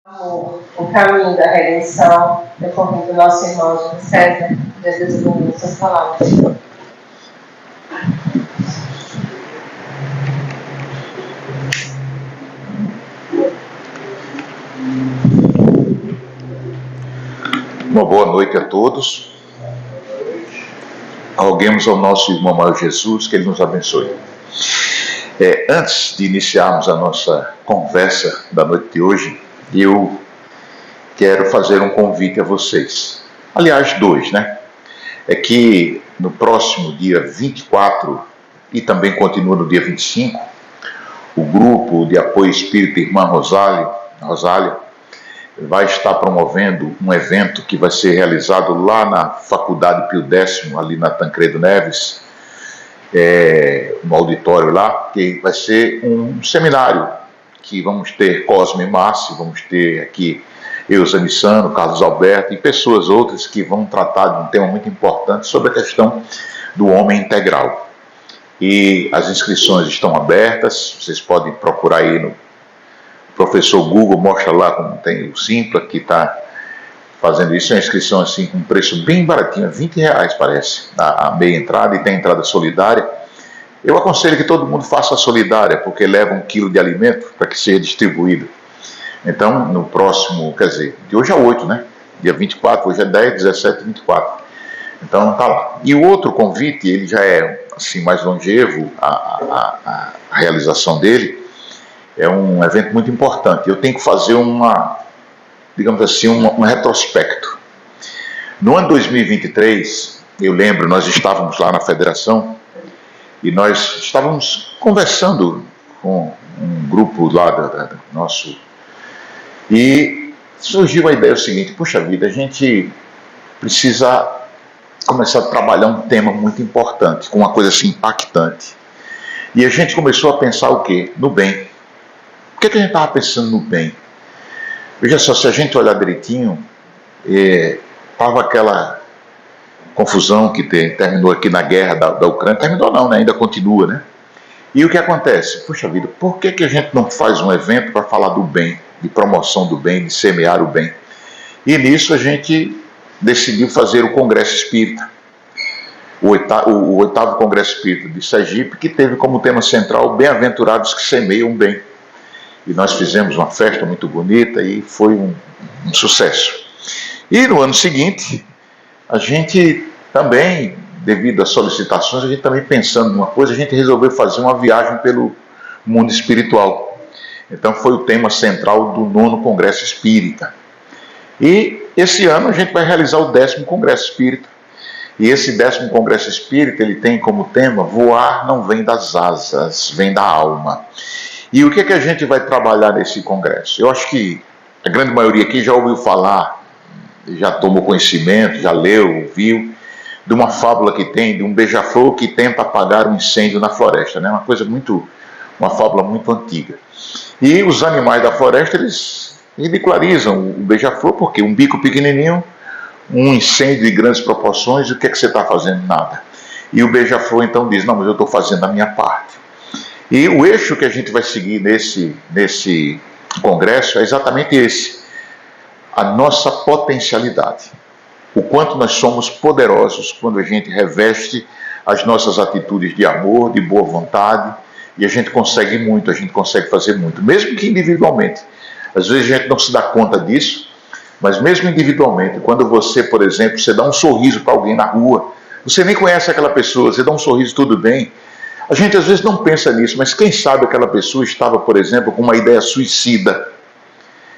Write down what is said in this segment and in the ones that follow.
o caminho da redenção decorrendo do nosso irmão Júlio César. Jesus ilumina suas palavras. Uma boa noite a todos. Roguemos ao nosso irmão maior Jesus que ele nos abençoe. Antes de iniciarmos a nossa conversa da noite de hoje, eu quero fazer um convite a vocês. Aliás, dois, né? É que no próximo dia 24 e também continua no dia 25, o grupo de apoio espírita Irmã Rosália vai estar promovendo um evento que vai ser realizado lá na Faculdade Pio X, ali na Tancredo Neves, no auditório lá, que vai ser um seminário que vamos ter Cosme Massi, vamos ter aqui Eusa Nissano, Carlos Alberto e pessoas outras que vão tratar de um tema muito importante sobre a questão do homem integral. E as inscrições estão abertas, vocês podem procurar aí no professor Google, mostra lá como tem o Simpla que está fazendo isso, é uma inscrição assim com um preço bem baratinho, R$20 parece, a meia entrada, e tem entrada solidária. Eu aconselho que todo mundo faça a solidária, porque leva 1 quilo de alimento para que seja distribuído. Então, no próximo, quer dizer, de hoje a 8, né? Dia 24, hoje é 10, 17 e 24. Então, tá lá. E o outro convite, ele já é assim mais longevo, a realização dele, é um evento muito importante. Eu tenho que fazer digamos assim, um retrospecto. No ano 2023, eu lembro, nós estávamos lá na federação e nós estávamos conversando com um grupo lá do nosso... E surgiu a ideia seguinte: puxa vida, a gente precisa começar a trabalhar um tema muito importante, com uma coisa assim impactante. E a gente começou a pensar o quê? No bem. Por que a gente estava pensando no bem? Veja só, se a gente olhar direitinho, estava aquela confusão que terminou aqui na guerra da Ucrânia. Terminou não, né? Ainda continua, né? E o que acontece? Puxa vida, por que a gente não faz um evento para falar do bem, de promoção do bem, de semear o bem? E nisso a gente decidiu fazer o Congresso Espírita, o oitavo Congresso Espírita de Sergipe, que teve como tema central Bem-aventurados que semeiam o bem. E nós fizemos uma festa muito bonita e foi um sucesso. E no ano seguinte, a gente também, devido às solicitações, a gente também pensando numa coisa, a gente resolveu fazer uma viagem pelo mundo espiritual. Então foi o tema central do 9º Congresso Espírita. E esse ano a gente vai realizar o 10º Congresso Espírita. E esse 10º Congresso Espírita, ele tem como tema: voar não vem das asas, vem da alma. E o que a gente vai trabalhar nesse congresso? Eu acho que a grande maioria aqui já ouviu falar, já tomou conhecimento, já leu, viu, de uma fábula que tem, de um beija-flor que tenta apagar um incêndio na floresta, né? Uma fábula muito antiga. E os animais da floresta, eles ridicularizam o beija-flor, porque um bico pequenininho, um incêndio de grandes proporções, e o que você está fazendo? Nada. E o beija-flor então diz: não, mas eu estou fazendo a minha parte. E o eixo que a gente vai seguir nesse congresso é exatamente esse: a nossa potencialidade. O quanto nós somos poderosos quando a gente reveste as nossas atitudes de amor, de boa vontade, e a gente consegue muito, a gente consegue fazer muito, mesmo que individualmente. Às vezes a gente não se dá conta disso, mas mesmo individualmente, quando você, por exemplo, você dá um sorriso para alguém na rua, você nem conhece aquela pessoa, você dá um sorriso, tudo bem. A gente às vezes não pensa nisso, mas quem sabe aquela pessoa estava, por exemplo, com uma ideia suicida.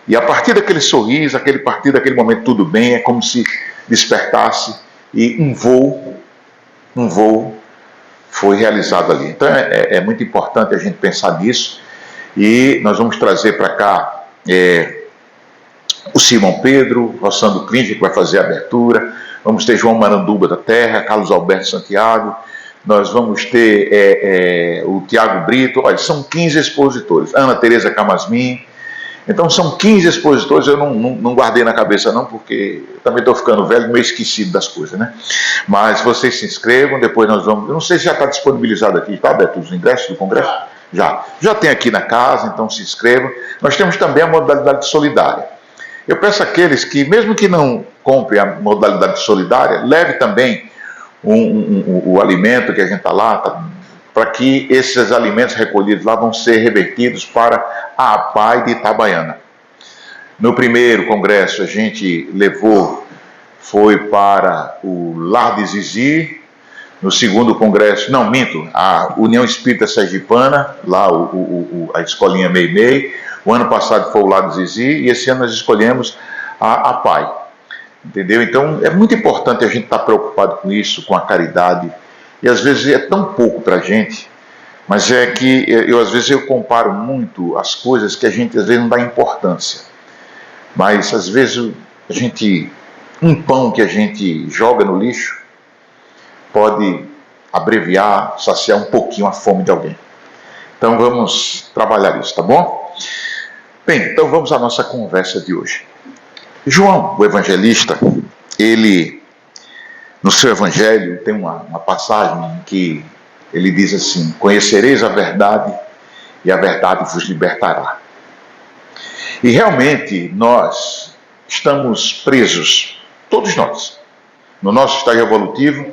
E a partir daquele sorriso, a partir daquele momento, tudo bem, é como se despertasse e um voo foi realizado ali. Então é muito importante a gente pensar nisso. E nós vamos trazer para cá o Simão Pedro, Rossando Clínio, que vai fazer a abertura. Vamos ter João Maranduba da Terra, Carlos Alberto Santiago. Nós vamos ter o Tiago Brito. Olha, são 15 expositores. Ana Tereza Camasmin. Então são 15 expositores. Eu não guardei na cabeça não, porque eu também estou ficando velho, meio esquecido das coisas, né? Mas vocês se inscrevam, depois nós vamos... Eu não sei se já está disponibilizado aqui, está aberto os ingressos do congresso? Já tem aqui na casa, então se inscrevam. Nós temos também a modalidade solidária. Eu peço àqueles que, mesmo que não comprem a modalidade solidária, leve também o alimento que a gente está lá, para que esses alimentos recolhidos lá vão ser revertidos para a APAI de Itabaiana. No primeiro congresso a gente levou, foi para o Lar de Zizi. No segundo congresso, não, minto, a União Espírita Sergipana, lá a escolinha Meimei. O ano passado foi o Lar de Zizi e esse ano nós escolhemos a APAI. Entendeu? Então é muito importante a gente estar preocupado com isso, com a caridade. E às vezes é tão pouco para a gente, mas é que às vezes eu comparo muito as coisas que a gente às vezes não dá importância. Mas às vezes um pão que a gente joga no lixo pode abreviar, saciar um pouquinho a fome de alguém. Então vamos trabalhar isso, tá bom? Bem, então vamos à nossa conversa de hoje. João, o evangelista, ele, no seu evangelho, tem uma passagem em que ele diz assim: conhecereis a verdade e a verdade vos libertará. E realmente nós estamos presos, todos nós, no nosso estágio evolutivo,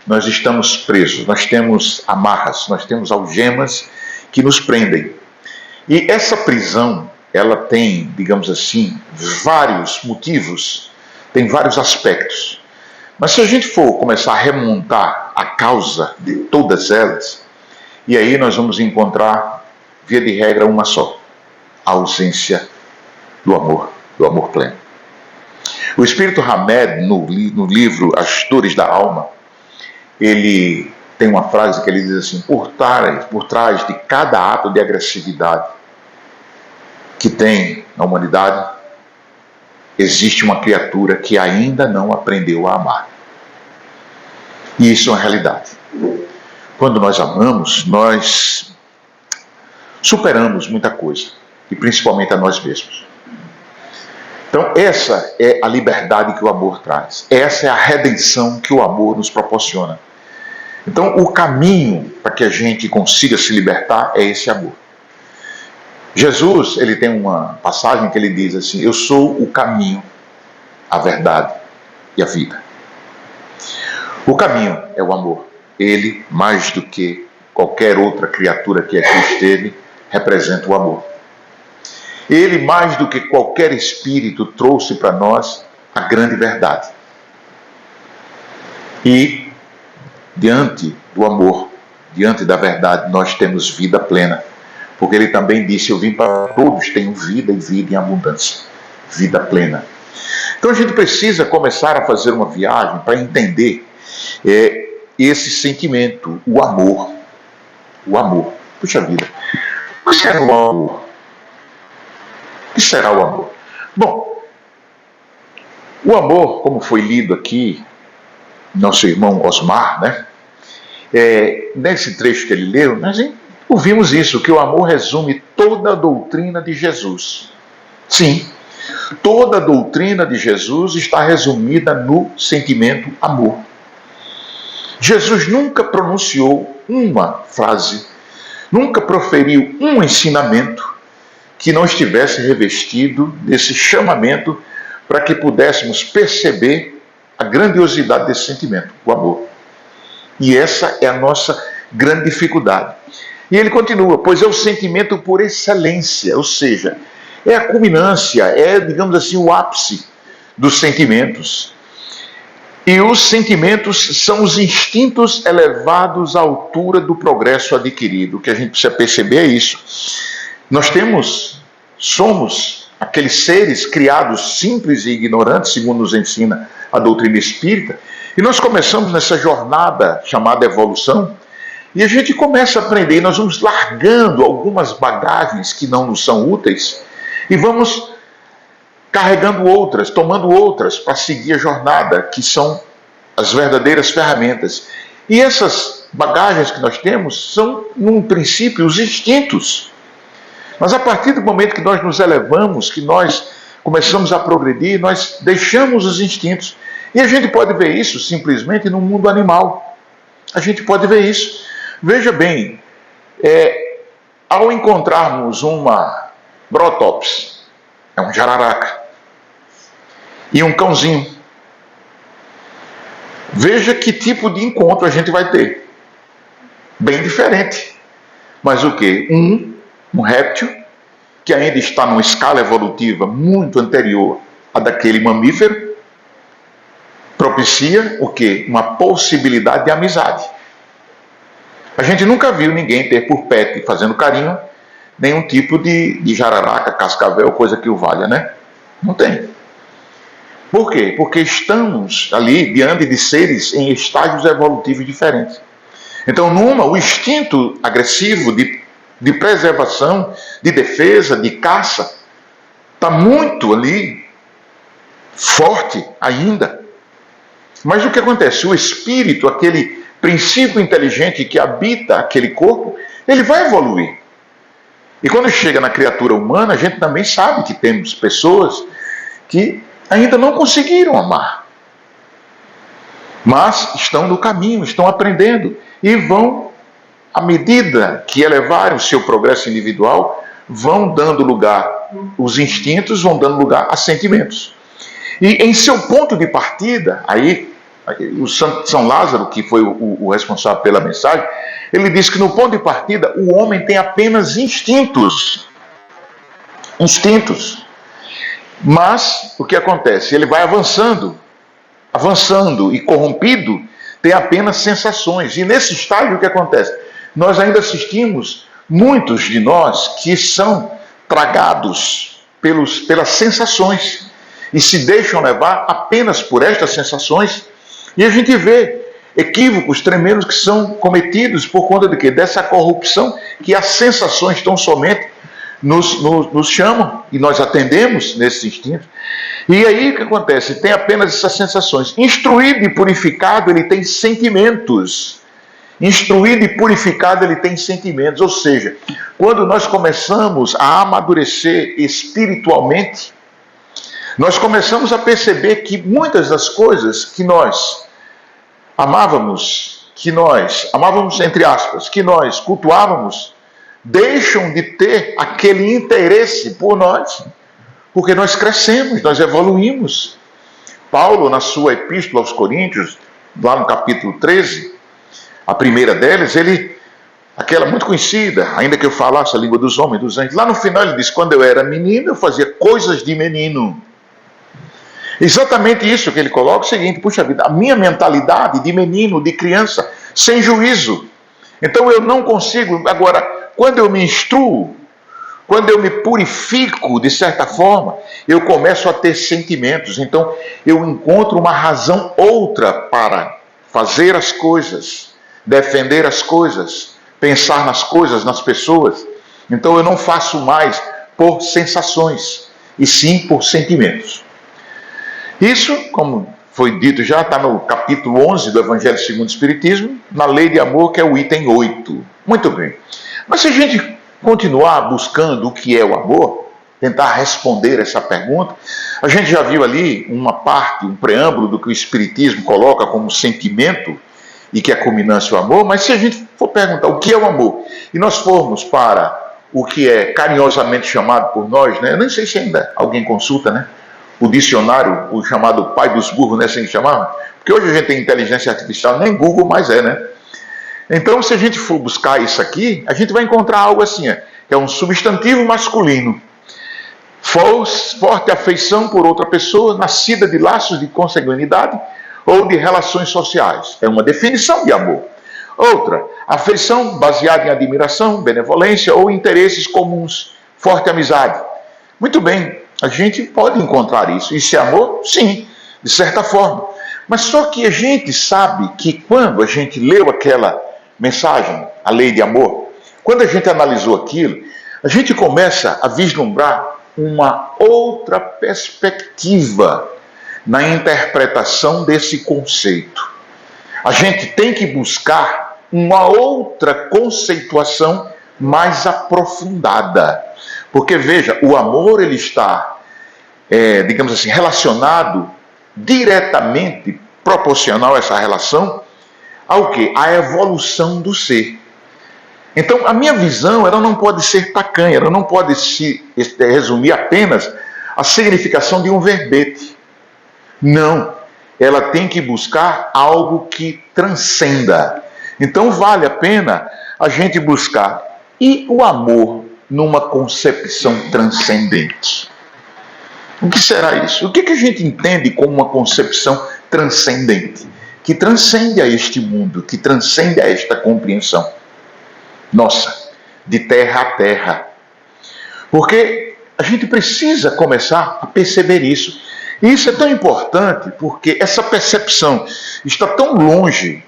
nós estamos presos, nós temos amarras, nós temos algemas que nos prendem. E essa prisão, ela tem, digamos assim, vários motivos, tem vários aspectos. Mas se a gente for começar a remontar a causa de todas elas, e aí nós vamos encontrar, via de regra, uma só: a ausência do amor pleno. O Espírito Hamed, no livro As Dores da Alma, ele tem uma frase que ele diz assim: por trás de cada ato de agressividade que tem na humanidade, existe uma criatura que ainda não aprendeu a amar. E isso é uma realidade. Quando nós amamos, nós superamos muita coisa, e principalmente a nós mesmos. Então essa é a liberdade que o amor traz. Essa é a redenção que o amor nos proporciona. Então o caminho para que a gente consiga se libertar é esse amor. Jesus, ele tem uma passagem que ele diz assim: eu sou o caminho, a verdade e a vida. O caminho é o amor. Ele, mais do que qualquer outra criatura que aqui esteve, representa o amor. Ele, mais do que qualquer espírito, trouxe para nós a grande verdade. E, diante do amor, diante da verdade, nós temos vida plena. Porque ele também disse: eu vim para todos tenham vida e vida em abundância. Vida plena. Então a gente precisa começar a fazer uma viagem para entender esse sentimento, o amor. O amor. Puxa vida. O que será o amor? O que será o amor? Bom, o amor, como foi lido aqui, nosso irmão Osmar, né? Nesse trecho que ele leu, nós ouvimos isso, que o amor resume toda a doutrina de Jesus. Sim, toda a doutrina de Jesus está resumida no sentimento amor. Jesus nunca pronunciou uma frase, nunca proferiu um ensinamento que não estivesse revestido desse chamamento para que pudéssemos perceber a grandiosidade desse sentimento, o amor. E essa é a nossa grande dificuldade. E ele continua: pois é o sentimento por excelência, ou seja, é a culminância, é, digamos assim, o ápice dos sentimentos. E os sentimentos são os instintos elevados à altura do progresso adquirido. O que a gente precisa perceber é isso. Nós somos aqueles seres criados simples e ignorantes, segundo nos ensina a doutrina espírita, e nós começamos nessa jornada chamada evolução, e a gente começa a aprender, e nós vamos largando algumas bagagens que não nos são úteis, e vamos carregando outras, tomando outras para seguir a jornada, que são as verdadeiras ferramentas. E essas bagagens que nós temos são, num princípio, os instintos. Mas a partir do momento que nós nos elevamos, que nós começamos a progredir, nós deixamos os instintos. E a gente pode ver isso simplesmente no mundo animal. A gente pode ver isso. Veja bem, ao encontrarmos uma brotops, é um jararaca, e um cãozinho. Veja que tipo de encontro a gente vai ter. Bem diferente. Mas o quê? Um réptil, que ainda está numa escala evolutiva muito anterior à daquele mamífero, propicia o quê? Uma possibilidade de amizade. A gente nunca viu ninguém ter por pet, fazendo carinho, nenhum tipo de jararaca, cascavel, coisa que o valha, né? Não tem. Por quê? Porque estamos ali diante de seres em estágios evolutivos diferentes. Então, o instinto agressivo de preservação, de defesa, de caça, está muito ali, forte ainda. Mas o que acontece? O espírito, aquele princípio inteligente que habita aquele corpo, ele vai evoluir. E quando chega na criatura humana, a gente também sabe que temos pessoas que ainda não conseguiram amar, mas estão no caminho, estão aprendendo e vão, à medida que elevarem o seu progresso individual, vão dando lugar, os instintos vão dando lugar a sentimentos. E em seu ponto de partida, aí o São Lázaro, que foi o responsável pela mensagem, ele diz que no ponto de partida o homem tem apenas instintos. Mas o que acontece? Ele vai avançando e corrompido, tem apenas sensações. E nesse estágio o que acontece? Nós ainda assistimos muitos de nós que são tragados pelas sensações e se deixam levar apenas por estas sensações. E a gente vê equívocos tremendos que são cometidos por conta de quê? Dessa corrupção que as sensações tão somente nos chamam e nós atendemos nesses instintos. E aí o que acontece? Tem apenas essas sensações. Instruído e purificado, ele tem sentimentos. Instruído e purificado, ele tem sentimentos. Ou seja, quando nós começamos a amadurecer espiritualmente, nós começamos a perceber que muitas das coisas que nós amávamos entre aspas, que nós cultuávamos, deixam de ter aquele interesse por nós, porque nós crescemos, nós evoluímos. Paulo, na sua epístola aos Coríntios, lá no capítulo 13, a primeira delas, aquela muito conhecida, ainda que eu falasse a língua dos homens, dos anjos, lá no final ele diz, quando eu era menino, eu fazia coisas de menino. Exatamente isso que ele coloca, o seguinte, puxa vida, a minha mentalidade de menino, de criança, sem juízo. Então eu não consigo, agora, quando eu me instruo, quando eu me purifico de certa forma, eu começo a ter sentimentos. Então eu encontro uma razão outra para fazer as coisas, defender as coisas, pensar nas coisas, nas pessoas. Então eu não faço mais por sensações, e sim por sentimentos. Isso, como foi dito já, está no capítulo 11 do Evangelho segundo o Espiritismo, na lei de amor, que é o item 8. Muito bem. Mas se a gente continuar buscando o que é o amor, tentar responder essa pergunta, a gente já viu ali uma parte, um preâmbulo do que o Espiritismo coloca como sentimento e que é a culminância o amor, mas se a gente for perguntar o que é o amor, e nós formos para o que é carinhosamente chamado por nós, né? Eu nem sei se ainda alguém consulta, né? O dicionário, o chamado pai dos burros, né, assim que chamava? Porque hoje a gente tem inteligência artificial, nem Google mais é, né? Então, se a gente for buscar isso aqui, a gente vai encontrar algo assim, que é um substantivo masculino. Forte afeição por outra pessoa, nascida de laços de consanguinidade ou de relações sociais. É uma definição de amor. Outra, afeição baseada em admiração, benevolência ou interesses comuns. Forte amizade. Muito bem. A gente pode encontrar isso. Isso é amor? Sim, de certa forma. Mas só que a gente sabe que quando a gente leu aquela mensagem, a lei de amor, quando a gente analisou aquilo, a gente começa a vislumbrar uma outra perspectiva na interpretação desse conceito. A gente tem que buscar uma outra conceituação mais aprofundada. Porque, veja, o amor ele está, digamos assim, relacionado diretamente, proporcional a essa relação, ao quê? A evolução do ser. Então, a minha visão, ela não pode ser tacanha, ela não pode se resumir apenas à significação de um verbete. Não, ela tem que buscar algo que transcenda. Então vale a pena a gente buscar. E o amor numa concepção transcendente? O que será isso? O que a gente entende como uma concepção transcendente? Que transcende a este mundo, que transcende a esta compreensão nossa, de terra a terra. Porque a gente precisa começar a perceber isso. E isso é tão importante porque essa percepção está tão longe,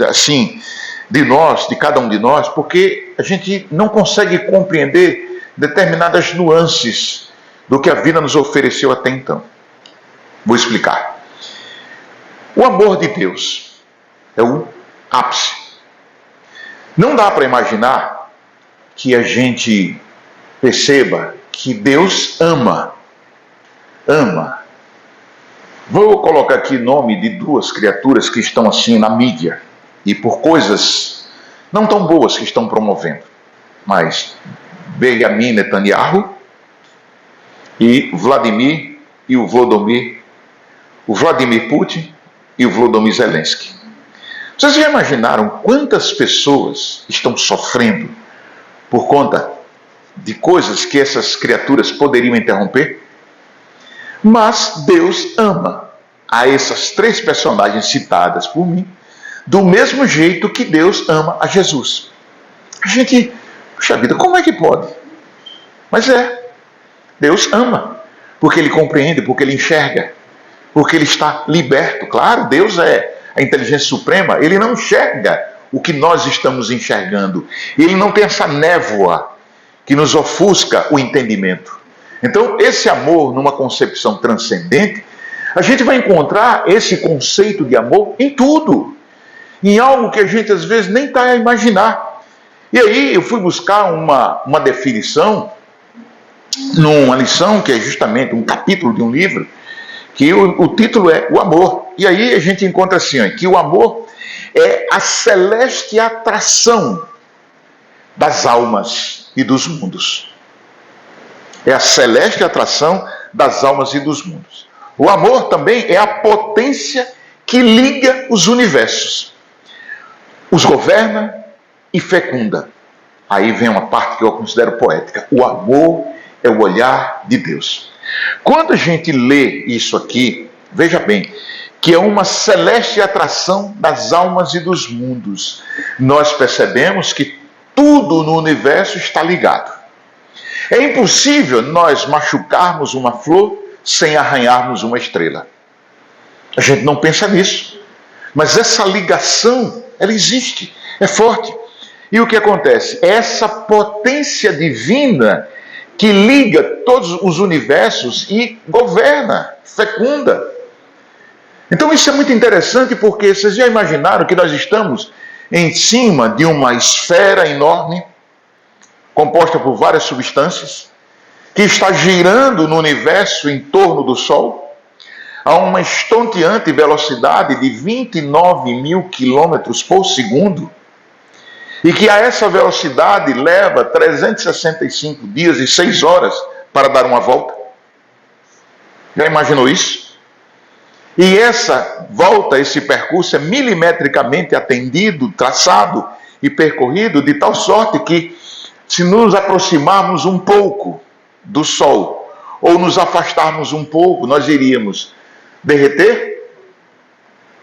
assim, de nós, de cada um de nós, porque a gente não consegue compreender determinadas nuances do que a vida nos ofereceu até então. Vou explicar. O amor de Deus é o ápice. Não dá para imaginar que a gente perceba que Deus ama. Vou colocar aqui nome de duas criaturas que estão assim na mídia e por coisas não tão boas que estão promovendo. Mas Benjamin Netanyahu e Vladimir Putin e o Volodymyr Zelensky. Vocês já imaginaram quantas pessoas estão sofrendo por conta de coisas que essas criaturas poderiam interromper? Mas Deus ama a essas três personagens citadas por mim do mesmo jeito que Deus ama a Jesus. A gente, puxa vida, como é que pode? Mas Deus ama, porque Ele compreende, porque Ele enxerga, porque Ele está liberto. Claro, Deus é a inteligência suprema, Ele não enxerga o que nós estamos enxergando. Ele não tem essa névoa que nos ofusca o entendimento. Então, esse amor, numa concepção transcendente, a gente vai encontrar esse conceito de amor em tudo, em algo que a gente às vezes nem está a imaginar. E aí eu fui buscar uma definição numa lição que é justamente um capítulo de um livro, que o título é O Amor. E aí a gente encontra assim, que o amor é a celeste atração das almas e dos mundos. É a celeste atração das almas e dos mundos. O amor também é a potência que liga os universos, os governa e fecunda. Aí vem uma parte que eu considero poética. O amor é o olhar de Deus. Quando a gente lê isso aqui, veja bem, que é uma celeste atração das almas e dos mundos, nós percebemos que tudo no universo está ligado. É impossível nós machucarmos uma flor sem arranharmos uma estrela. A gente não pensa nisso. Mas essa ligação, ela existe, é forte. E o que acontece? É essa potência divina que liga todos os universos e governa, fecunda. Então isso é muito interessante porque vocês já imaginaram que nós estamos em cima de uma esfera enorme, composta por várias substâncias, que está girando no universo em torno do Sol, a uma estonteante velocidade de 29 mil quilômetros por segundo, e que a essa velocidade leva 365 dias e 6 horas para dar uma volta. Já imaginou isso? E essa volta, esse percurso é milimetricamente atendido, traçado e percorrido de tal sorte que, se nos aproximarmos um pouco do Sol ou nos afastarmos um pouco, nós iríamos derreter,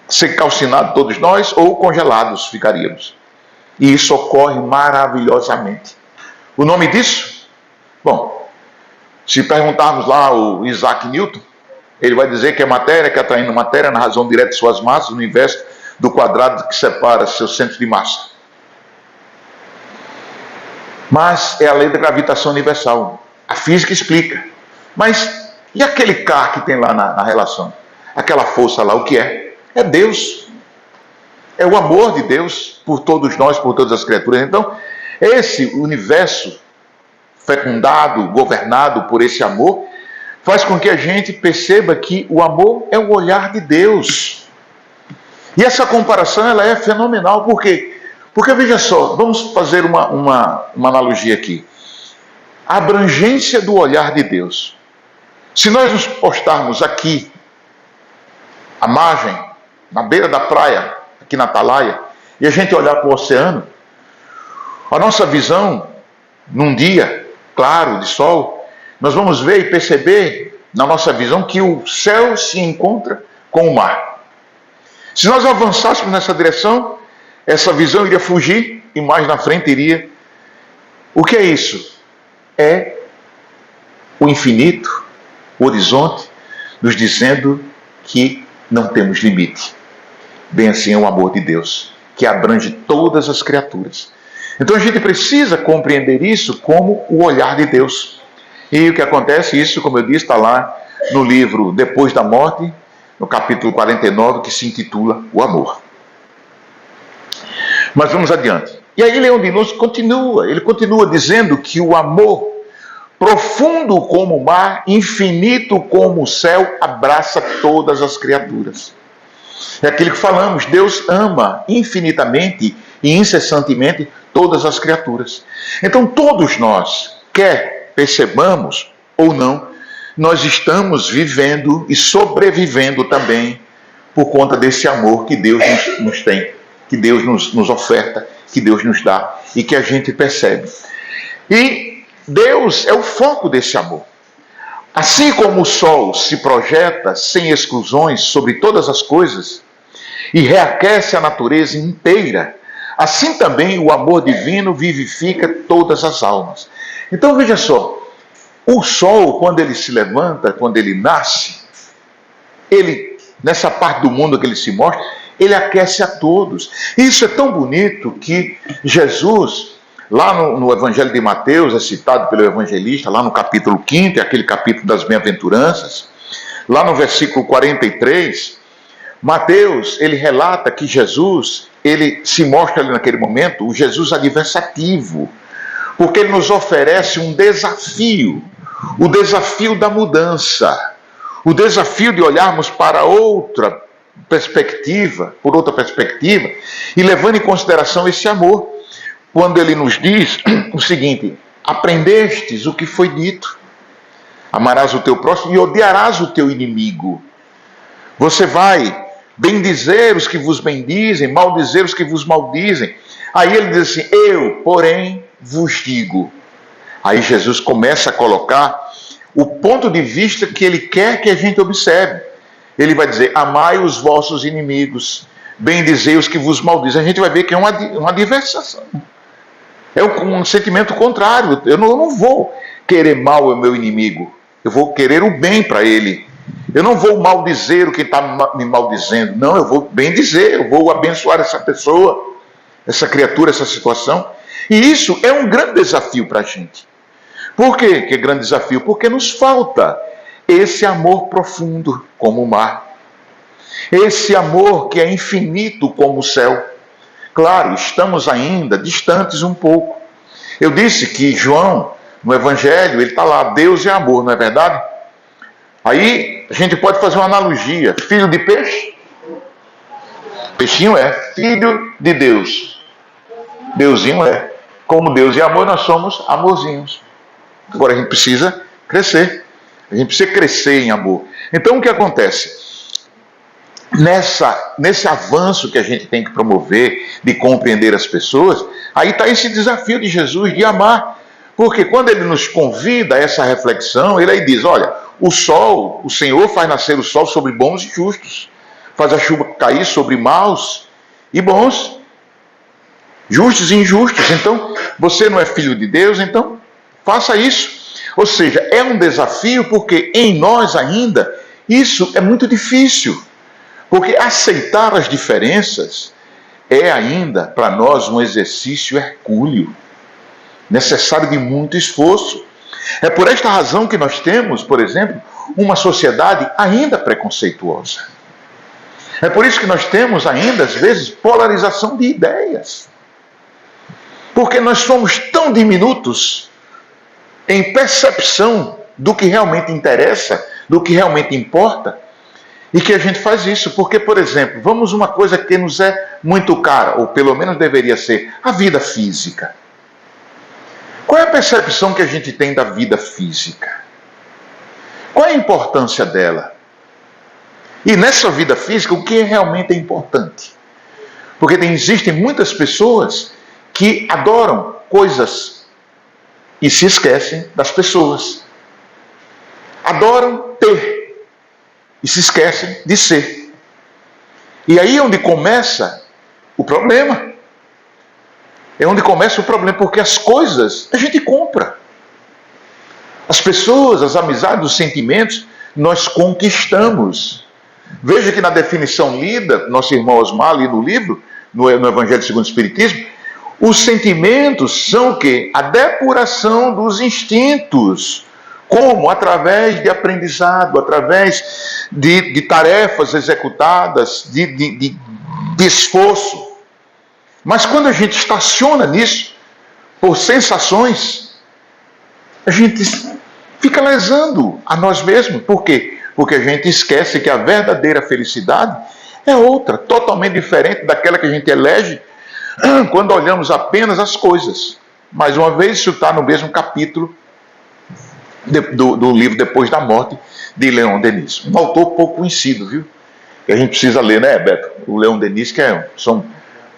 ser calcinados todos nós, ou congelados ficaríamos. E isso ocorre maravilhosamente. O nome disso? Bom, se perguntarmos lá o Isaac Newton, ele vai dizer que é matéria que atraindo matéria na razão direta de suas massas, no inverso do quadrado que separa seus centros de massa. Mas é a lei da gravitação universal. A física explica. Mas e aquele K que tem lá na relação? Aquela força lá, o que é? É Deus. É o amor de Deus por todos nós, por todas as criaturas. Então, esse universo fecundado, governado por esse amor, faz com que a gente perceba que o amor é o olhar de Deus. E essa comparação ela é fenomenal. Por quê? Porque, veja só, vamos fazer uma analogia aqui. A abrangência do olhar de Deus. Se nós nos postarmos aqui, à margem, na beira da praia, aqui na Atalaia, e a gente olhar para o oceano, a nossa visão, num dia claro de sol, nós vamos ver e perceber na nossa visão que o céu se encontra com o mar. Se nós avançássemos nessa direção, essa visão iria fugir e mais na frente iria. O que é isso? É o infinito, o horizonte, nos dizendo que não temos limite. Bem assim é o amor de Deus, que abrange todas as criaturas. Então a gente precisa compreender isso como o olhar de Deus. E o que acontece, isso, como eu disse, está lá no livro Depois da Morte, no capítulo 49, que se intitula O Amor. Mas vamos adiante. E aí Leão de Luz continua dizendo que o amor, profundo como o mar, infinito como o céu, abraça todas as criaturas. É aquilo que falamos, Deus ama infinitamente e incessantemente todas as criaturas. Então todos nós, quer percebamos ou não, nós estamos vivendo e sobrevivendo também por conta desse amor que Deus nos tem, que Deus nos oferta, que Deus nos dá e que a gente percebe. E Deus é o foco desse amor. Assim como o sol se projeta sem exclusões sobre todas as coisas e reaquece a natureza inteira, assim também o amor divino vivifica todas as almas. Então veja só, o sol, quando ele se levanta, quando ele nasce, ele, nessa parte do mundo que ele se mostra, ele aquece a todos. Isso é tão bonito que Jesus, lá no Evangelho de Mateus, é citado pelo evangelista, lá no capítulo 5, aquele capítulo das bem-aventuranças, lá no versículo 43, Mateus, ele relata que Jesus, ele se mostra ali naquele momento, o Jesus adversativo, porque ele nos oferece um desafio, o desafio da mudança, o desafio de olharmos para outra perspectiva, por outra perspectiva, e levando em consideração esse amor, quando ele nos diz o seguinte: aprendestes o que foi dito, amarás o teu próximo e odiarás o teu inimigo. Você vai bendizer os que vos bendizem, maldizer os que vos maldizem. Aí ele diz assim: eu, porém, vos digo. Aí Jesus começa a colocar o ponto de vista que ele quer que a gente observe. Ele vai dizer: amai os vossos inimigos, bendizei os que vos maldizem. A gente vai ver que é uma adversação. É um sentimento contrário. Eu não vou querer mal ao meu inimigo. Eu vou querer o bem para ele. Eu não vou maldizer o que está me maldizendo. Não, eu vou bendizer, eu vou abençoar essa pessoa, essa criatura, essa situação. E isso é um grande desafio para a gente. Por quê que é grande desafio? Porque nos falta esse amor profundo como o mar. Esse amor que é infinito como o céu. Claro, estamos ainda distantes um pouco. Eu disse que João, no Evangelho, ele está lá, Deus é amor, não é verdade? Aí a gente pode fazer uma analogia. Filho de peixe? Peixinho é filho de Deus. Deusinho é. Como Deus é amor, nós somos amorzinhos. Agora a gente precisa crescer. A gente precisa crescer em amor. Então o que acontece? Nesse avanço que a gente tem que promover, de compreender as pessoas, aí está esse desafio de Jesus de amar. Porque quando ele nos convida a essa reflexão, ele aí diz: olha, o sol, o Senhor faz nascer o sol sobre bons e justos, faz a chuva cair sobre maus e bons, justos e injustos. Então, você não é filho de Deus, então faça isso. Ou seja, é um desafio porque em nós ainda isso é muito difícil. Porque aceitar as diferenças é ainda para nós um exercício hercúleo, necessário de muito esforço. É por esta razão que nós temos, por exemplo, uma sociedade ainda preconceituosa. É por isso que nós temos ainda, às vezes, polarização de ideias. Porque nós somos tão diminutos em percepção do que realmente interessa, do que realmente importa, e que a gente faz isso. Porque, por exemplo, vamos uma coisa que nos é muito cara, ou pelo menos deveria ser, a vida física. Qual é a percepção que a gente tem da vida física? Qual é a importância dela? E nessa vida física, o que realmente é importante? Porque existem muitas pessoas que adoram coisas e se esquecem das pessoas. Adoram ter e se esquecem de ser. E aí é onde começa o problema. É onde começa o problema, porque as coisas a gente compra. As pessoas, as amizades, os sentimentos, nós conquistamos. Veja que na definição lida, nosso irmão Osmar, ali no livro, no Evangelho segundo o Espiritismo, os sentimentos são o quê? A depuração dos instintos. Como? Através de aprendizado, através de tarefas executadas, de esforço. Mas quando a gente estaciona nisso, por sensações, a gente fica lesando a nós mesmos. Por quê? Porque a gente esquece que a verdadeira felicidade é outra, totalmente diferente daquela que a gente elege quando olhamos apenas as coisas. Mais uma vez, isso está no mesmo capítulo do livro Depois da Morte, de Leon Denis. Um autor pouco conhecido, viu? Que a gente precisa ler, né, Beto? O Leon Denis, são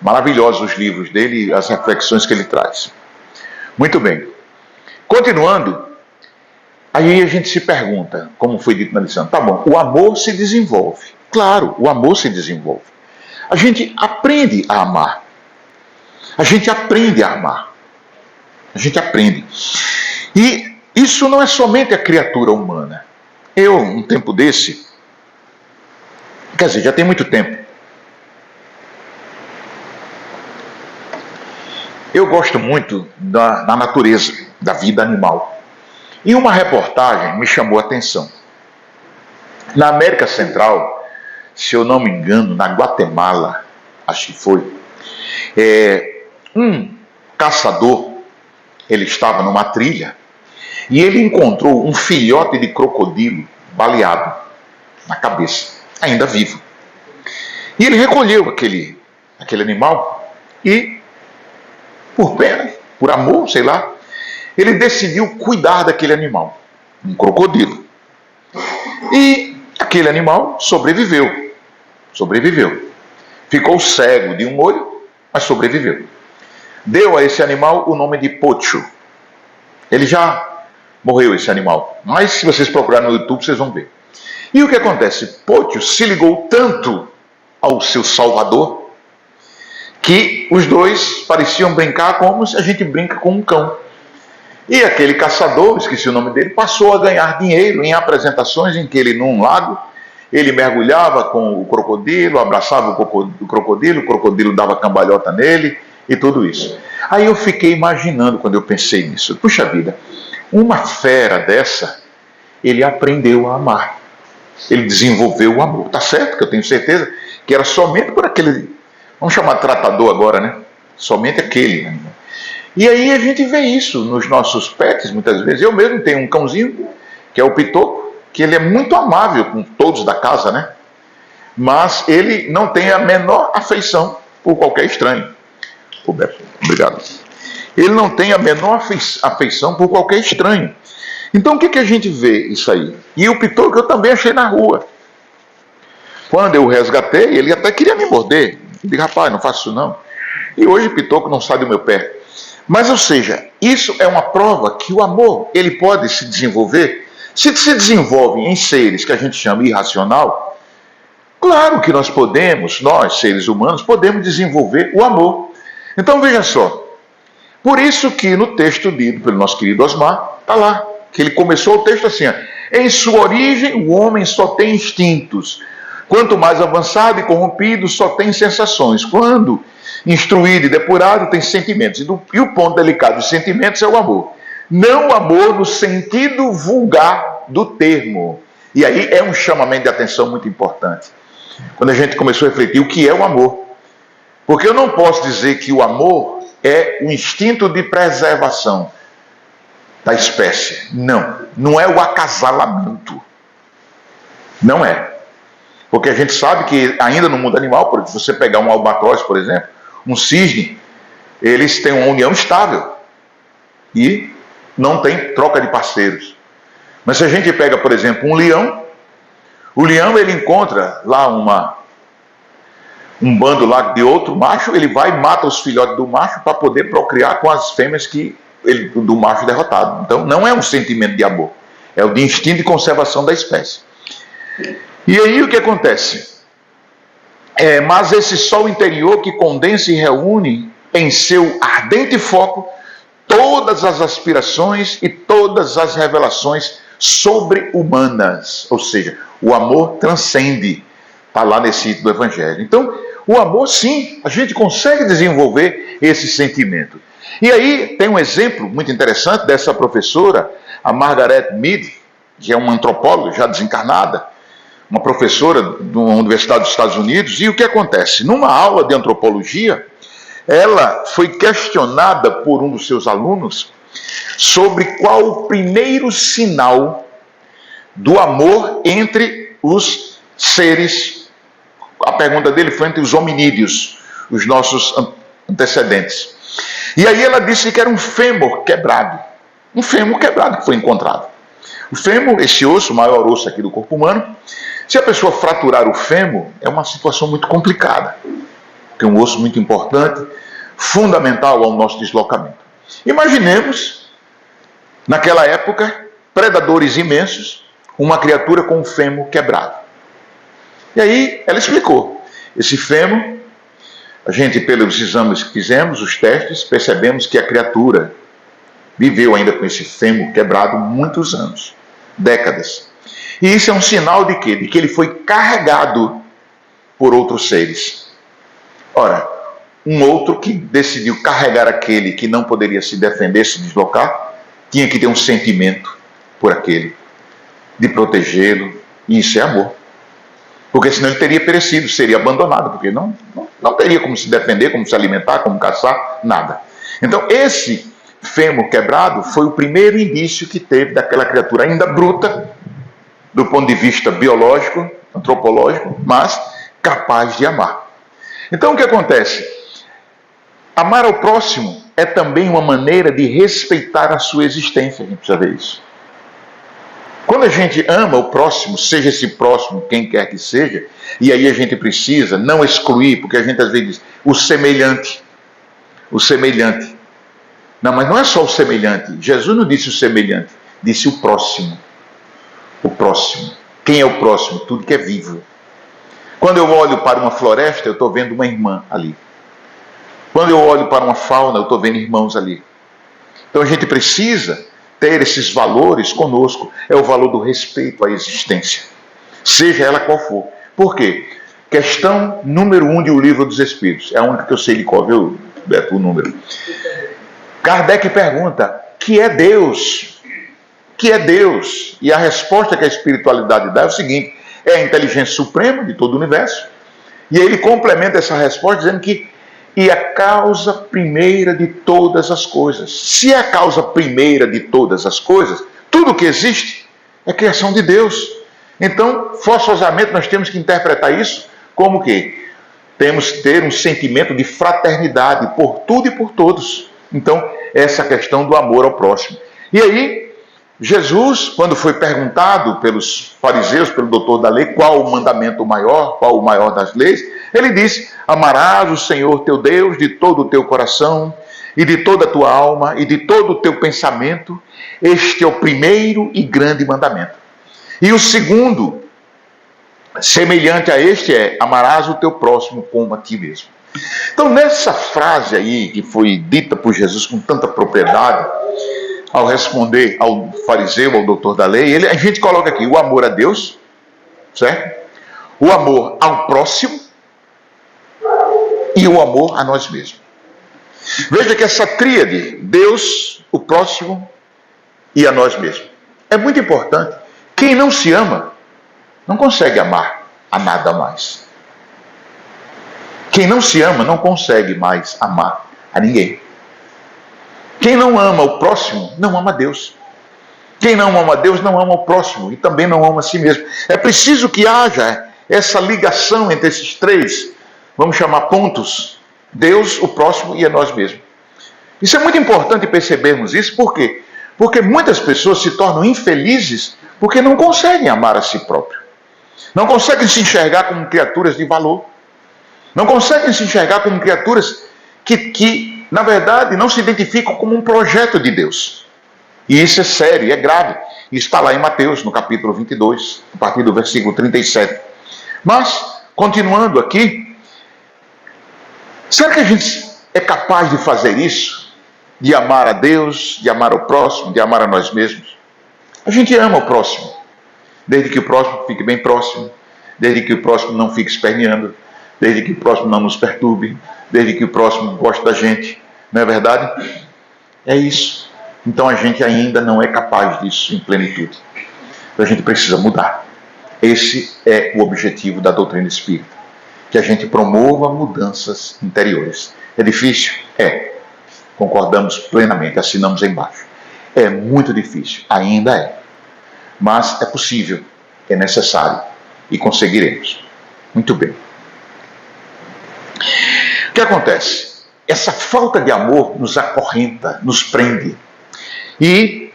maravilhosos os livros dele e as reflexões que ele traz. Muito bem. Continuando, aí a gente se pergunta, como foi dito na lição, tá bom, o amor se desenvolve. Claro, o amor se desenvolve. A gente aprende a amar. A gente aprende a amar. A gente aprende. E isso não é somente a criatura humana. Eu, um tempo desse, quer dizer, já tem muito tempo, eu gosto muito da natureza, da vida animal. E uma reportagem me chamou a atenção. Na América Central, se eu não me engano, na Guatemala, acho que foi, um caçador, ele estava numa trilha, e ele encontrou um filhote de crocodilo baleado na cabeça, ainda vivo. E ele recolheu aquele animal e, por pena, por amor, sei lá, ele decidiu cuidar daquele animal, um crocodilo. E aquele animal sobreviveu. Ficou cego de um olho, mas sobreviveu. Deu a esse animal o nome de Pocho. Ele já morreu, esse animal. Mas se vocês procurarem no YouTube, vocês vão ver. E o que acontece? Pocho se ligou tanto ao seu salvador que os dois pareciam brincar como se a gente brinca com um cão. E aquele caçador, esqueci o nome dele, passou a ganhar dinheiro em apresentações em que ele, num lago, ele mergulhava com o crocodilo, abraçava o crocodilo dava cambalhota nele e tudo isso. Aí eu fiquei imaginando quando eu pensei nisso. Puxa vida, uma fera dessa, ele aprendeu a amar. Ele desenvolveu o amor. Tá certo que eu tenho certeza que era somente por aquele, vamos chamar de tratador agora, né? Somente aquele, né? E aí a gente vê isso nos nossos pets, muitas vezes. Eu mesmo tenho um cãozinho, que é o Pitoco, que ele é muito amável com todos da casa, né? Mas ele não tem a menor afeição por qualquer estranho. Roberto, obrigado. Ele não tem a menor afeição por qualquer estranho. Então o que a gente vê isso aí? E o Pitoco eu também achei na rua. Quando eu o resgatei, ele até queria me morder. Eu digo, rapaz, não faço isso não. E hoje o Pitoco não sai do meu pé. Mas, ou seja, isso é uma prova que o amor, ele pode se desenvolver. Se desenvolve em seres que a gente chama irracional, claro que nós, seres humanos, podemos desenvolver o amor. Então, veja só. Por isso que no texto lido pelo nosso querido Osmar, está lá, que ele começou o texto assim, ó, em sua origem o homem só tem instintos. Quanto mais avançado e corrompido, só tem sensações. Quando instruído e depurado, tem sentimentos. E o ponto delicado dos sentimentos é o amor. Não o amor no sentido vulgar do termo. E aí é um chamamento de atenção muito importante. Quando a gente começou a refletir o que é o amor. Porque eu não posso dizer que o amor é o instinto de preservação da espécie. Não é o acasalamento. Não é. Porque a gente sabe que ainda no mundo animal, se você pegar um albatroz, por exemplo, um cisne, eles têm uma união estável e não tem troca de parceiros. Mas se a gente pega, por exemplo, um leão, O leão, ele encontra lá um bando lá de outro macho, ele vai e mata os filhotes do macho para poder procriar com as fêmeas do macho derrotado. Então não é um sentimento de amor, é o de instinto de conservação da espécie. E aí o que acontece? Mas esse sol interior que condensa e reúne em seu ardente foco todas as aspirações e todas as revelações sobre-humanas, ou seja, o amor transcende, está lá nesse item do Evangelho. Então, o amor, sim, a gente consegue desenvolver esse sentimento. E aí tem um exemplo muito interessante dessa professora, a Margaret Mead, que é uma antropóloga já desencarnada, uma professora de uma universidade dos Estados Unidos. E o que acontece? Numa aula de antropologia, ela foi questionada por um dos seus alunos sobre qual o primeiro sinal do amor entre os seres. A pergunta dele foi entre os hominídeos, os nossos antecedentes. E aí ela disse que era um fêmur quebrado. Um fêmur quebrado que foi encontrado. O fêmur, esse osso, o maior osso aqui do corpo humano, se a pessoa fraturar o fêmur, é uma situação muito complicada, porque é um osso muito importante, fundamental ao nosso deslocamento. Imaginemos, naquela época, predadores imensos, uma criatura com um fêmur quebrado. E aí ela explicou, esse fêmur, a gente, pelos exames que fizemos, os testes, percebemos que a criatura viveu ainda com esse fêmur quebrado muitos anos, décadas. E isso é um sinal de quê? De que ele foi carregado por outros seres. Ora, um outro que decidiu carregar aquele que não poderia se defender, se deslocar, tinha que ter um sentimento por aquele, de protegê-lo, e isso é amor. Porque senão ele teria perecido, seria abandonado, porque não teria como se defender, como se alimentar, como caçar, nada. Então esse fêmur quebrado foi o primeiro indício que teve daquela criatura ainda bruta, do ponto de vista biológico, antropológico, mas capaz de amar. Então o que acontece? Amar ao próximo é também uma maneira de respeitar a sua existência, a gente precisa ver isso. Quando a gente ama o próximo, seja esse próximo quem quer que seja, e aí a gente precisa não excluir, porque a gente às vezes diz, o semelhante. Não, mas não é só o semelhante. Jesus não disse o semelhante, disse o próximo. O próximo. Quem é o próximo? Tudo que é vivo. Quando eu olho para uma floresta, eu estou vendo uma irmã ali. Quando eu olho para uma fauna, eu estou vendo irmãos ali. Então a gente precisa ter esses valores conosco. É o valor do respeito à existência, seja ela qual for. Por quê? Questão número 1 de O Livro dos Espíritos. É a única que eu sei de qual, viu, Beto, o número. Kardec pergunta, que é Deus? Que é Deus? E a resposta que a espiritualidade dá é o seguinte, é a inteligência suprema de todo o universo. E aí ele complementa essa resposta dizendo que e a causa primeira de todas as coisas. Se é a causa primeira de todas as coisas, tudo que existe é criação de Deus. Então, forçosamente, nós temos que interpretar isso como que temos que ter um sentimento de fraternidade por tudo e por todos. Então, essa questão do amor ao próximo. E aí, Jesus, quando foi perguntado pelos fariseus, pelo doutor da lei, qual o mandamento maior, qual o maior das leis, ele disse, amarás o Senhor teu Deus de todo o teu coração, e de toda a tua alma, e de todo o teu pensamento. Este é o primeiro e grande mandamento. E o segundo, semelhante a este, é, amarás o teu próximo como a ti mesmo. Então, nessa frase aí, que foi dita por Jesus com tanta propriedade, ao responder ao fariseu, ao doutor da lei, a gente coloca aqui o amor a Deus, certo? O amor ao próximo e o amor a nós mesmos. Veja que essa tríade, Deus, o próximo e a nós mesmos, é muito importante. Quem não se ama, não consegue amar a nada mais. Quem não se ama, não consegue mais amar a ninguém. Quem não ama o próximo, não ama Deus. Quem não ama Deus, não ama o próximo e também não ama a si mesmo. É preciso que haja essa ligação entre esses três, vamos chamar pontos, Deus, o próximo e a nós mesmos. Isso é muito importante percebermos isso, por quê? Porque muitas pessoas se tornam infelizes porque não conseguem amar a si próprio. Não conseguem se enxergar como criaturas de valor. Não conseguem se enxergar como criaturas que na verdade, não se identificam como um projeto de Deus. E isso é sério, é grave. Isso está lá em Mateus, no capítulo 22, a partir do versículo 37. Mas, continuando aqui, será que a gente é capaz de fazer isso? De amar a Deus, de amar o próximo, de amar a nós mesmos? A gente ama o próximo, desde que o próximo fique bem próximo, desde que o próximo não fique esperneando, desde que o próximo não nos perturbe, desde que o próximo goste da gente. Não é verdade? É isso. Então a gente ainda não é capaz disso em plenitude. A gente precisa mudar. Esse é o objetivo da doutrina espírita. Que a gente promova mudanças interiores. É difícil? É. Concordamos plenamente, assinamos embaixo. É muito difícil, ainda é. Mas é possível, é necessário e conseguiremos. Muito bem. O que acontece? Essa falta de amor nos acorrenta, nos prende. E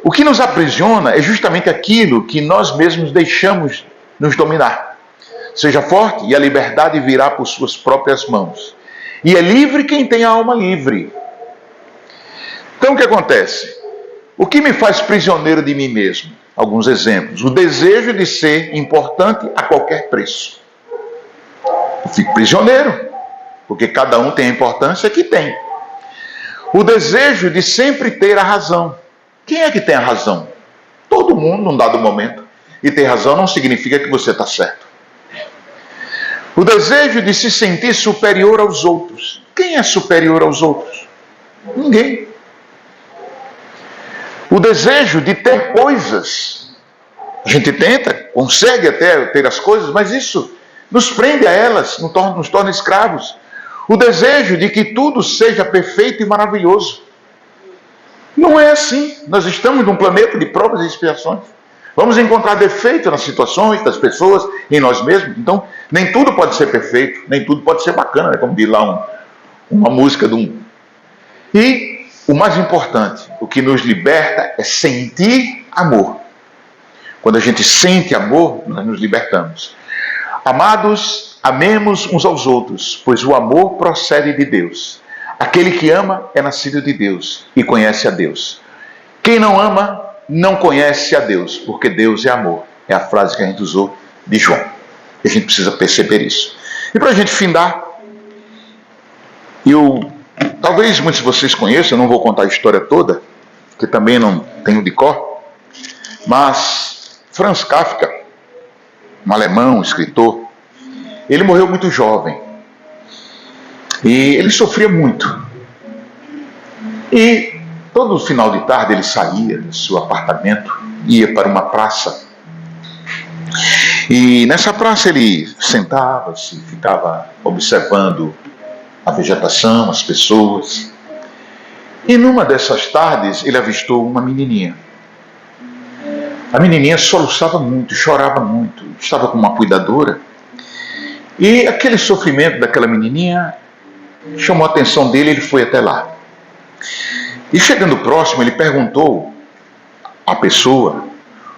o que nos aprisiona é justamente aquilo que nós mesmos deixamos nos dominar. Seja forte e a liberdade virá por suas próprias mãos. E é livre quem tem a alma livre. Então o que acontece? O que me faz prisioneiro de mim mesmo? Alguns exemplos. O desejo de ser importante a qualquer preço. Eu fico prisioneiro, porque cada um tem a importância que tem. O desejo de sempre ter a razão. Quem é que tem a razão? Todo mundo, num dado momento. E ter razão não significa que você está certo. O desejo de se sentir superior aos outros. Quem é superior aos outros? Ninguém. O desejo de ter coisas. A gente tenta, consegue até ter as coisas, mas isso nos prende a elas, nos torna escravos. O desejo de que tudo seja perfeito e maravilhoso. Não é assim. Nós estamos num planeta de provas e expiações. Vamos encontrar defeito nas situações, das pessoas, em nós mesmos. Então, nem tudo pode ser perfeito, nem tudo pode ser bacana, né? Como diz lá uma música de um... E o mais importante, o que nos liberta é sentir amor. Quando a gente sente amor, nós nos libertamos. Amados, amemos uns aos outros, pois o amor procede de Deus. Aquele que ama é nascido de Deus e conhece a Deus. Quem não ama, não conhece a Deus, porque Deus é amor. É a frase que a gente usou de João. E a gente precisa perceber isso. E para a gente findar, talvez muitos de vocês conheçam, eu não vou contar a história toda, que também não tenho de cor, mas Franz Kafka, um alemão, um escritor, ele morreu muito jovem. E ele sofria muito. E todo final de tarde ele saía do seu apartamento, ia para uma praça. E nessa praça ele sentava-se, ficava observando a vegetação, as pessoas. E numa dessas tardes ele avistou uma menininha. A menininha soluçava muito, chorava muito, estava com uma cuidadora. E aquele sofrimento daquela menininha chamou a atenção dele, ele foi até lá. E chegando próximo, ele perguntou à pessoa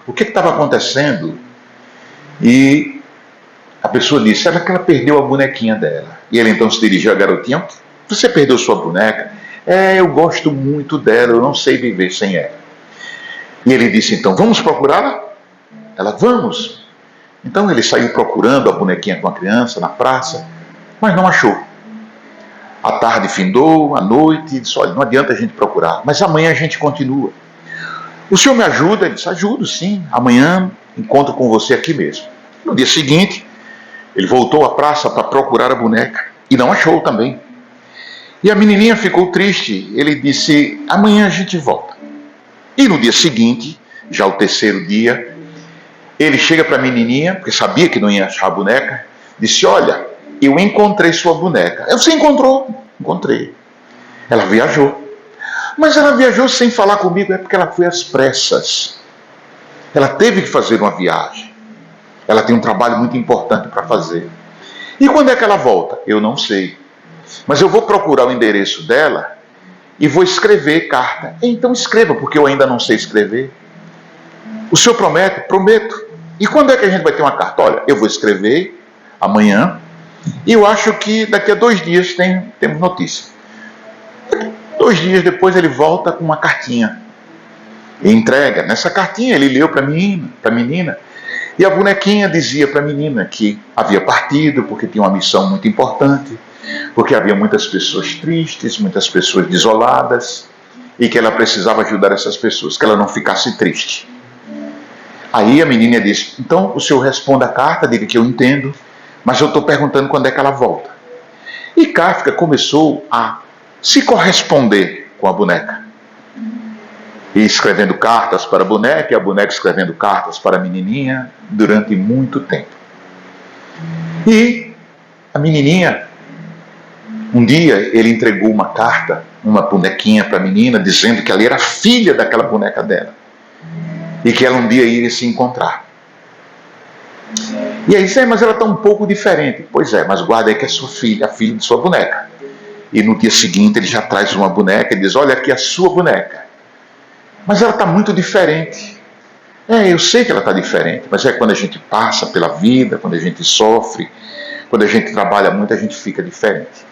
o que estava acontecendo. E a pessoa disse, era que ela perdeu a bonequinha dela. E ele então se dirigiu à garotinha, você perdeu sua boneca? Eu gosto muito dela, eu não sei viver sem ela. E ele disse então, vamos procurá-la? Ela, vamos. Então ele saiu procurando a bonequinha com a criança na praça, mas não achou. A tarde findou, a noite, disse, olha, não adianta a gente procurar, mas amanhã a gente continua. O senhor me ajuda? Ele disse, ajudo sim, amanhã encontro com você aqui mesmo. No dia seguinte, ele voltou à praça para procurar a boneca e não achou também. E a menininha ficou triste, ele disse, amanhã a gente volta. E no dia seguinte, já o terceiro dia, ele chega para a menininha, porque sabia que não ia achar a boneca, disse, olha, eu encontrei sua boneca. Você encontrou? Encontrei. Ela viajou. Mas ela viajou sem falar comigo, é porque ela foi às pressas. Ela teve que fazer uma viagem. Ela tem um trabalho muito importante para fazer. E quando é que ela volta? Eu não sei. Mas eu vou procurar o endereço dela e vou escrever carta. Então escreva, porque eu ainda não sei escrever. O senhor promete? Prometo. E quando é que a gente vai ter uma carta? Olha, eu vou escrever amanhã e eu acho que daqui a 2 dias temos notícia. 2 dias depois ele volta com uma cartinha e entrega. Nessa cartinha ele leu para a menina, e a bonequinha dizia para a menina que havia partido porque tinha uma missão muito importante, porque havia muitas pessoas tristes, muitas pessoas desoladas, e que ela precisava ajudar essas pessoas, que ela não ficasse triste. Aí a menina disse: então o senhor responda a carta, diga que eu entendo, mas eu estou perguntando quando é que ela volta. E Kafka começou a se corresponder com a boneca, e escrevendo cartas para a boneca, e a boneca escrevendo cartas para a menininha, durante muito tempo. E a menininha, um dia ele entregou uma carta, uma bonequinha para a menina, dizendo que ela era filha daquela boneca dela, e que ela um dia iria se encontrar. E aí disse: mas ela está um pouco diferente. Pois é, mas guarda aí que é sua filha, a filha de sua boneca. E no dia seguinte ele já traz uma boneca e diz: olha aqui a sua boneca. Mas ela está muito diferente. Eu sei que ela está diferente, mas quando a gente passa pela vida, quando a gente sofre, quando a gente trabalha muito, a gente fica diferente.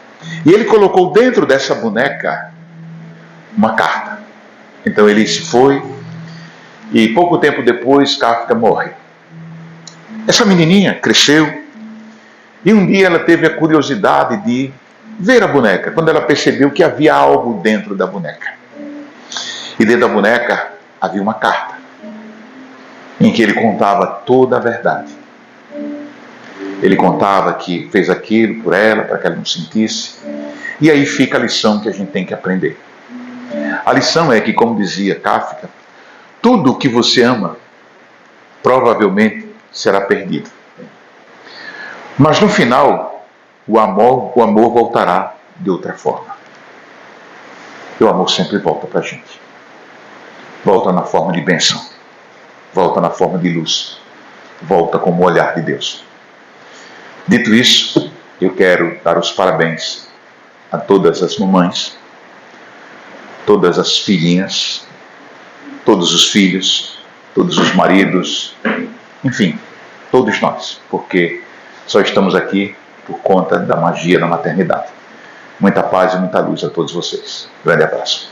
E ele colocou dentro dessa boneca uma carta. Então ele se foi, e pouco tempo depois Kafka morre. Essa menininha cresceu, e um dia ela teve a curiosidade de ver a boneca, quando ela percebeu que havia algo dentro da boneca. E dentro da boneca havia uma carta, em que ele contava toda a verdade. Ele contava que fez aquilo por ela, para que ela não sentisse. E aí fica a lição que a gente tem que aprender. A lição é que, como dizia Kafka, tudo o que você ama provavelmente será perdido. Mas no final, o amor voltará de outra forma. E o amor sempre volta para a gente. Volta na forma de bênção. Volta na forma de luz. Volta como o olhar de Deus. Dito isso, eu quero dar os parabéns a todas as mamães, todas as filhinhas, todos os filhos, todos os maridos, enfim, todos nós, porque só estamos aqui por conta da magia da maternidade. Muita paz e muita luz a todos vocês. Grande abraço.